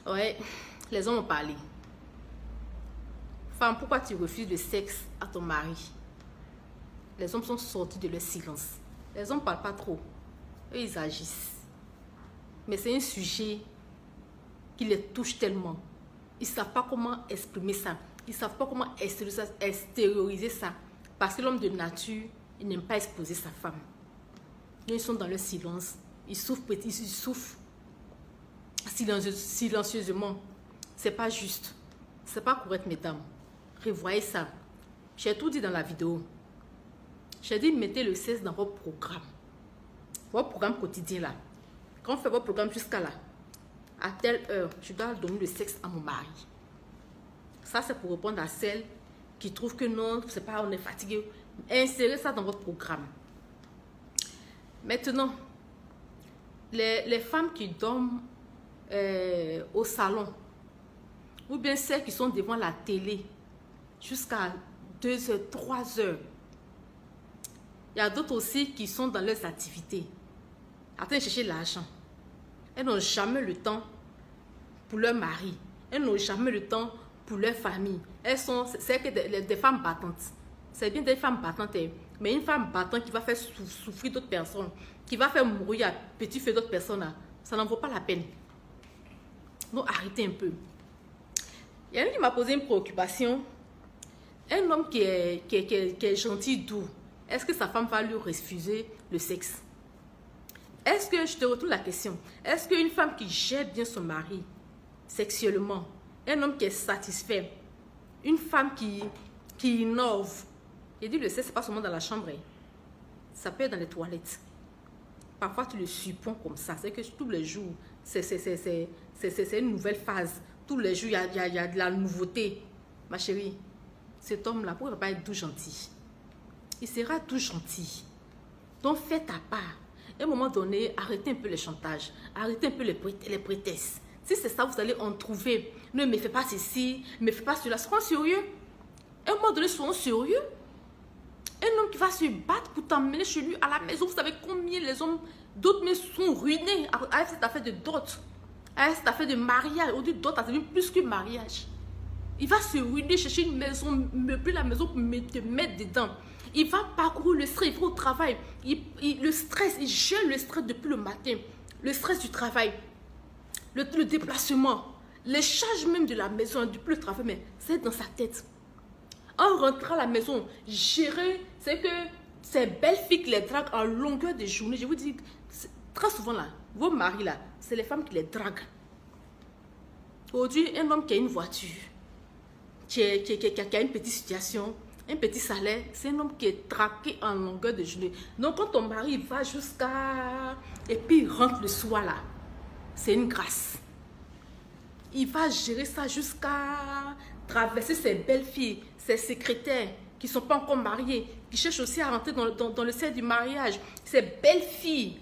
Ouais, les hommes ont parlé. Femme, pourquoi tu refuses le sexe à ton mari? Les hommes sont sortis de leur silence. Les hommes ne parlent pas trop. Eux, ils agissent. Mais c'est un sujet qui les touche tellement. Ils ne savent pas comment exprimer ça. Ils ne savent pas comment extérioriser ça. Parce que l'homme de nature, il n'aime pas exposer sa femme. Ils sont dans leur silence. Ils souffrent silencieusement. C'est pas juste. C'est pas correct, mesdames. Revoyez ça. J'ai tout dit dans la vidéo. J'ai dit, mettez le sexe dans votre programme. Votre programme quotidien là. Quand on fait votre programme jusqu'à là, à telle heure, je dois donner le sexe à mon mari. Ça, c'est pour répondre à celles qui trouvent que non, c'est pas, on est fatigué. Insérez ça dans votre programme. Maintenant, les femmes qui dorment au salon, ou bien celles qui sont devant la télé jusqu'à 2 heures, 3 heures. Il y a d'autres aussi qui sont dans leurs activités. Attendez, chercher l'argent. Elles n'ont jamais le temps pour leur mari. Elles n'ont jamais le temps pour leur famille. C'est que des femmes battantes. C'est bien des femmes battantes, mais une femme battante qui va faire souffrir d'autres personnes, qui va faire mourir à petit feu d'autres personnes, ça n'en vaut pas la peine. Donc arrêtez un peu. Il y a un qui m'a posé une préoccupation. Un homme qui est gentil, doux, est-ce que sa femme va lui refuser le sexe? Est-ce que, je te retourne la question, est-ce qu'une femme qui gère bien son mari sexuellement, un homme qui est satisfait, une femme qui innove, il dit le sexe, c'est pas seulement dans la chambre, ça peut être dans les toilettes. Parfois, tu le suppons comme ça, c'est que tous les jours, c'est une nouvelle phase. Tous les jours, il y a de la nouveauté. Ma chérie, cet homme-là, pourquoi il ne va pas être tout gentil? Il sera tout gentil. Donc, fais ta part. À un moment donné, arrêtez un peu les chantages. Arrêtez un peu les prétextes. Si c'est ça, vous allez en trouver. Ne me fais pas ceci, ne me fais pas cela. Soyons sérieux. À un moment donné, soyons sérieux. Un homme qui va se battre pour t'emmener chez lui à la maison. Vous savez combien les hommes, d'autres mais sont ruinés avec cette affaire de dot. Avec cette affaire de mariage. Aujourd'hui, dot a devenu plus que mariage. Il va se ruiner, chercher une maison, meubler la maison pour te mettre dedans. Il va parcourir le stress, il va au travail. Le stress, il gère le stress depuis le matin. Le stress du travail, le déplacement, les charges même de la maison, depuis le travail, mais c'est dans sa tête. En rentrant à la maison, gérer, c'est que ces belles filles qui les draguent en longueur de journée, je vous dis, très souvent là, vos maris là, c'est les femmes qui les draguent. Aujourd'hui, un homme qui a une voiture, qui a une petite situation, un petit salaire, c'est un homme qui est traqué en longueur de journée. Donc, quand ton mari va jusqu'à... Et puis, il rentre le soir là. C'est une grâce. Il va gérer ça jusqu'à traverser ses belles filles, ses secrétaires qui ne sont pas encore mariées, qui cherchent aussi à rentrer dans le cercle du mariage. Ces belles filles,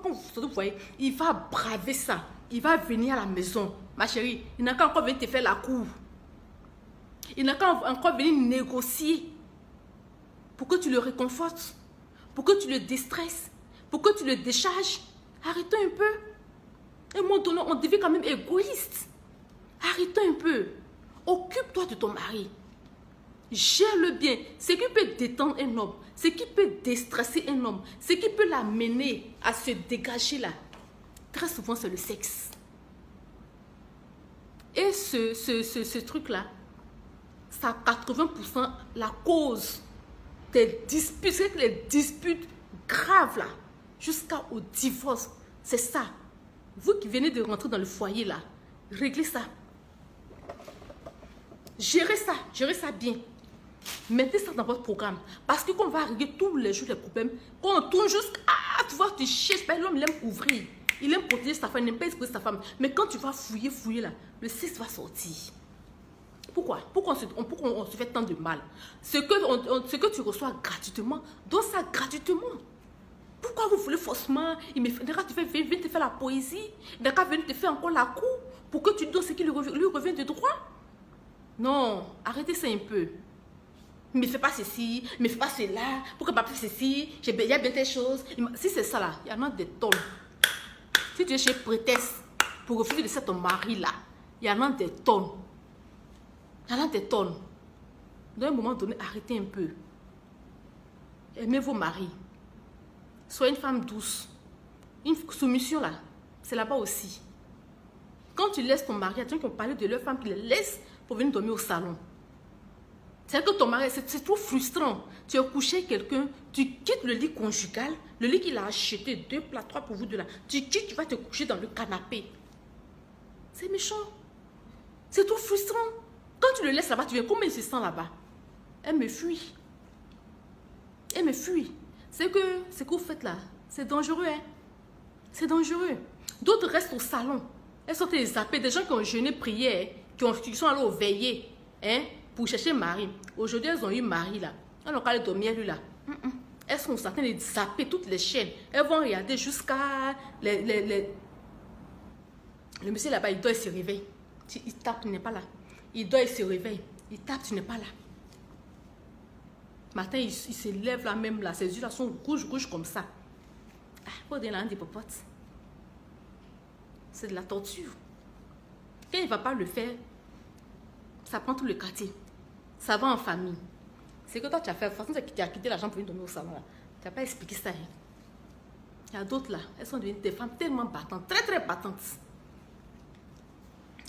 quand vous voyez, il va braver ça. Il va venir à la maison. Ma chérie, il n'a qu'à encore venir te faire la cour. Il n'a qu'à encore venir négocier pour que tu le réconfortes, pour que tu le déstresses, pour que tu le décharges. Arrêtons un peu. Et moi, on devient quand même égoïste. Arrêtons un peu. Occupe-toi de ton mari. Gère-le bien. Ce qui peut détendre un homme, ce qui peut déstresser un homme, ce qui peut l'amener à se dégager là, très souvent, c'est le sexe. Et ce truc-là, c'est à 80% la cause des disputes, c'est que les disputes graves là, jusqu'au divorce, c'est ça. Vous qui venez de rentrer dans le foyer là, réglez ça. Gérez ça bien. Mettez ça dans votre programme. Parce que quand on va régler tous les jours les problèmes, quand on tourne jusqu'à... tu vois, tu cherches, l'homme il aime ouvrir. Il aime protéger sa femme, il n'aime pas exposer sa femme. Mais quand tu vas fouiller là, le sexe va sortir. Pourquoi on se fait tant de mal? Ce que tu reçois gratuitement, donne ça gratuitement. Pourquoi vous voulez forcément? D'accord, tu viens te faire la poésie. D'accord, viens te faire encore la cour. Pour que tu donnes ce qui lui revient de droit. Non, arrêtez ça un peu. Ne me fais pas ceci, ne me fais pas cela. Pourquoi pas faire ceci? Il y a bien des choses. Si c'est ça là, il y en a des tonnes. Si tu es chez prétexte pour refuser de faire ton mari là, Il y en a des tonnes. Il y en a des tonnes. Dans un moment donné, arrêtez un peu. Aimez vos maris. Soyez une femme douce. Une soumission là, c'est là-bas aussi. Quand tu laisses ton mari, il y a des gens qui ont parlé de leur femme qui les laisse pour venir dormir au salon. C'est que ton mari, c'est trop frustrant. Tu as couché avec quelqu'un, tu quittes le lit conjugal, le lit qu'il a acheté, 2 plats, 3 pour vous deux là. Tu quittes, tu vas te coucher dans le canapé. C'est méchant. C'est trop frustrant. Quand tu le laisses là-bas, tu viens, comment il se sent là-bas? Elle me fuit. Elle me fuit. C'est que ce que vous faites là, c'est dangereux. Hein? C'est dangereux. D'autres restent au salon. Elles sont les zappées. Des gens qui ont jeûné, prié, qui sont allés au veillé hein, pour chercher mari. Aujourd'hui, elles ont eu mari là. Elles n'ont qu'à aller dormir lui là. Elles sont en train de zapper toutes les chaînes. Elles vont regarder jusqu'à le monsieur là-bas, il dort, il se réveille. Il tape, tu n'es pas là. Il dort, il se réveille. Il tape, tu n'es pas là. Matin, il se lève là même là. Ses yeux là sont rouges comme ça. Ah, faut dire là, des popotes. C'est de la torture. Quand il ne va pas le faire, ça prend tout le quartier. Ça va en famille. C'est que toi, tu as fait. De toute façon, tu as quitté l'argent pour venir dormir au salon là. Tu n'as pas expliqué ça. Hein. Il y a d'autres là. Elles sont devenues des femmes tellement battantes. Très, très battantes.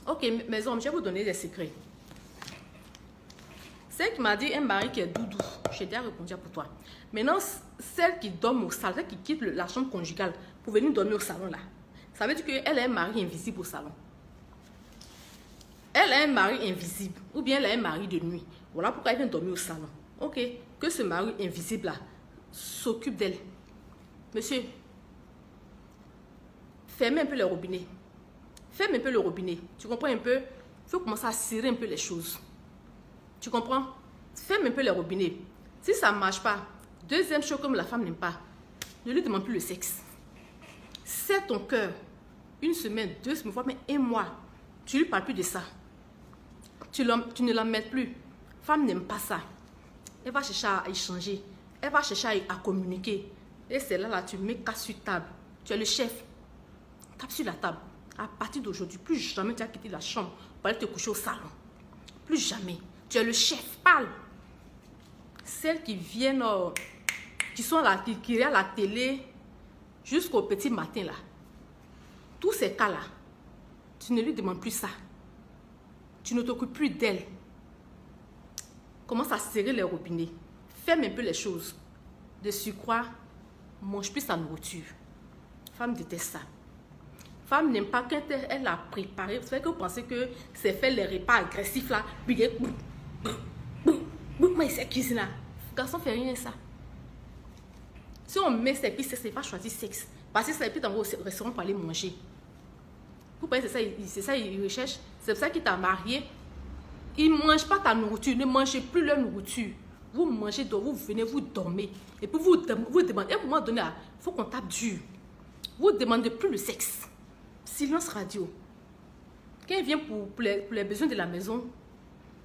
Ok, mes hommes, je vais vous donner des secrets. Celle qui m'a dit un mari qui est doudou, j'ai déjà répondu pour toi. Maintenant, celle qui dorme au salon, celle qui quitte la chambre conjugale pour venir dormir au salon là, ça veut dire qu'elle a un mari invisible au salon. Elle a un mari invisible ou bien elle a un mari de nuit. Voilà pourquoi elle vient dormir au salon. Ok, que ce mari invisible là s'occupe d'elle. Monsieur, fermez un peu le robinet. Ferme un peu le robinet. Tu comprends un peu? Il faut commencer à serrer un peu les choses. Tu comprends? Ferme un peu les robinets. Si ça ne marche pas, deuxième chose comme la femme n'aime pas, ne lui demande plus le sexe. Serre ton cœur. 1 semaine, 2 semaines, voire même 1 mois. Tu ne lui parles plus de ça. Tu ne l'emmènes plus. Femme n'aime pas ça. Elle va chercher à échanger. Elle va chercher à communiquer. Et c'est là, tu mets casse sur table. Tu es le chef. Tape sur la table. À partir d'aujourd'hui, plus jamais tu as quitté la chambre pour aller te coucher au salon. Plus jamais. Tu es le chef. Parle. Celles qui viennent, qui sont là, qui regardent la télé jusqu'au petit matin là. Tous ces cas-là, tu ne lui demandes plus ça. Tu ne t'occupes plus d'elle. Commence à serrer les robinets. Ferme un peu les choses. De surcroît, mange plus sa nourriture. Femme déteste ça. Femme n'aime pas quand elle a préparé. C'est vrai que vous pensez que c'est faire les repas agressifs là. Puis mais c'est cuisine là. Garçon fait rien de ça. Si on met ses pistes, c'est pas choisir sexe. Parce que c'est plus dans vos restaurants pour aller manger. Vous pensez c'est ça ils recherchent. C'est pour ça qu'il t'a marié. Ils ne mangent pas ta nourriture. Ne mangez plus leur nourriture. Vous mangez, vous venez, vous dormez. Et puis vous demandez. À un moment donné, il faut qu'on tape dur. Vous ne demandez plus le sexe. Silence radio. Quand il vient pour les besoins de la maison,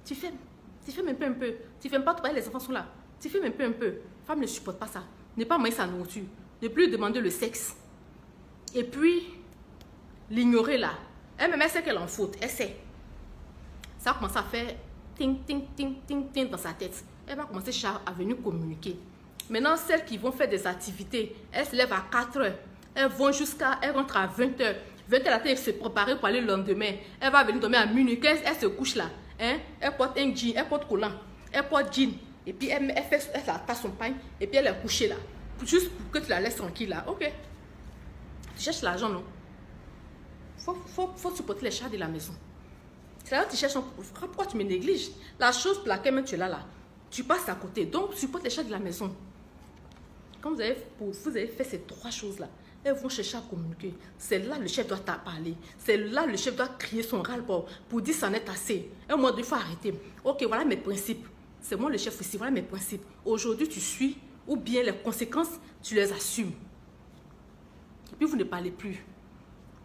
tu fermes. Tu fermes un peu. Tu fermes pas, les enfants sont là. Tu fermes un peu. Femme ne supporte pas ça. Ne pas manger sa nourriture. Ne plus demander le sexe. Et puis, l'ignorer là. Elle sait qu'elle en faute. Elle sait. Ça commence à faire ting, ting, ting, ting, ting dans sa tête. Elle va commencer à venir communiquer. Maintenant, celles qui vont faire des activités, elles se lèvent à 4 heures. Elles rentrent à 20 heures. 20 heures, elle se préparer pour aller le lendemain. Elle va venir dormir à minuit. Quand elle se couche là, hein, elle porte un jean, elle porte collant, elle porte jean. Et puis elle tasse son pain. Et puis elle est couchée là. Juste pour que tu la laisses tranquille là. Ok. Tu cherches l'argent, non? Faut supporter les charges de la maison. C'est là que tu cherches. Pourquoi tu me négliges? La chose pour laquelle même tu es là, tu passes à côté. Donc, supporte les charges de la maison. Quand vous avez fait ces 3 choses-là, elles vont chercher à communiquer. C'est là le chef doit parler. C'est là le chef doit crier son ras-le-bol pour dire ça en est assez. Un moment, il faut arrêter. Ok, voilà mes principes. C'est moi le chef ici, voilà mes principes. Aujourd'hui, tu suis ou bien les conséquences, tu les assumes. Et puis, vous ne parlez plus.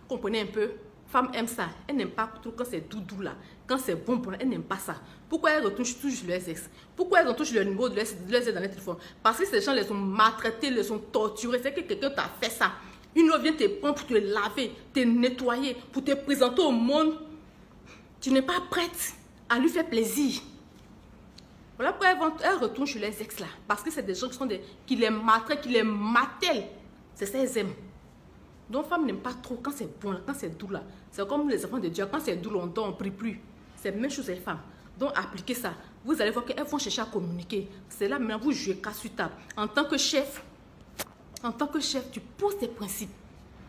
Vous comprenez un peu? Femme aime ça. Elle n'aime pas trop quand c'est doudou là. Quand c'est bon pour elle, elle n'aime pas ça. Pourquoi elles retouchent toujours leurs ex? Pourquoi elles retouchent le numéro de leurs ex dans les téléphones? Parce que ces gens les ont maltraités, les ont torturés. C'est que quelqu'un t'a fait ça. Une autre vient te prendre pour te laver, te nettoyer, pour te présenter au monde. Tu n'es pas prête à lui faire plaisir. Voilà pourquoi elles retournent chez les ex là. Parce que c'est des gens qui les maltraitent, qui les martèlent. C'est ça qu'elles aiment. Donc, femme n'aime pas trop quand c'est bon, quand c'est doux là. C'est comme les enfants de Dieu. Quand c'est doux, on dort, on ne prie plus. C'est la même chose les femmes. Donc, appliquez ça. Vous allez voir qu'elles vont chercher à communiquer. C'est là maintenant vous jouez casse sur table. En tant que chef, tu poses tes principes.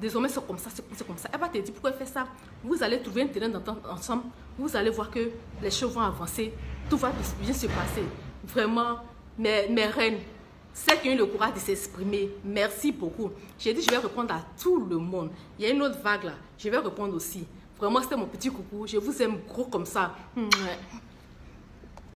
Désormais, c'est comme ça, c'est comme ça. Elle va te dire pourquoi elle fait ça. Vous allez trouver un terrain d'entente ensemble. Vous allez voir que les choses vont avancer. Tout va bien se passer. Vraiment, mes reines, celles qui ont eu le courage de s'exprimer, merci beaucoup. J'ai dit, je vais répondre à tout le monde. Il y a une autre vague là. Je vais répondre aussi. Vraiment, c'était mon petit coucou. Je vous aime gros comme ça.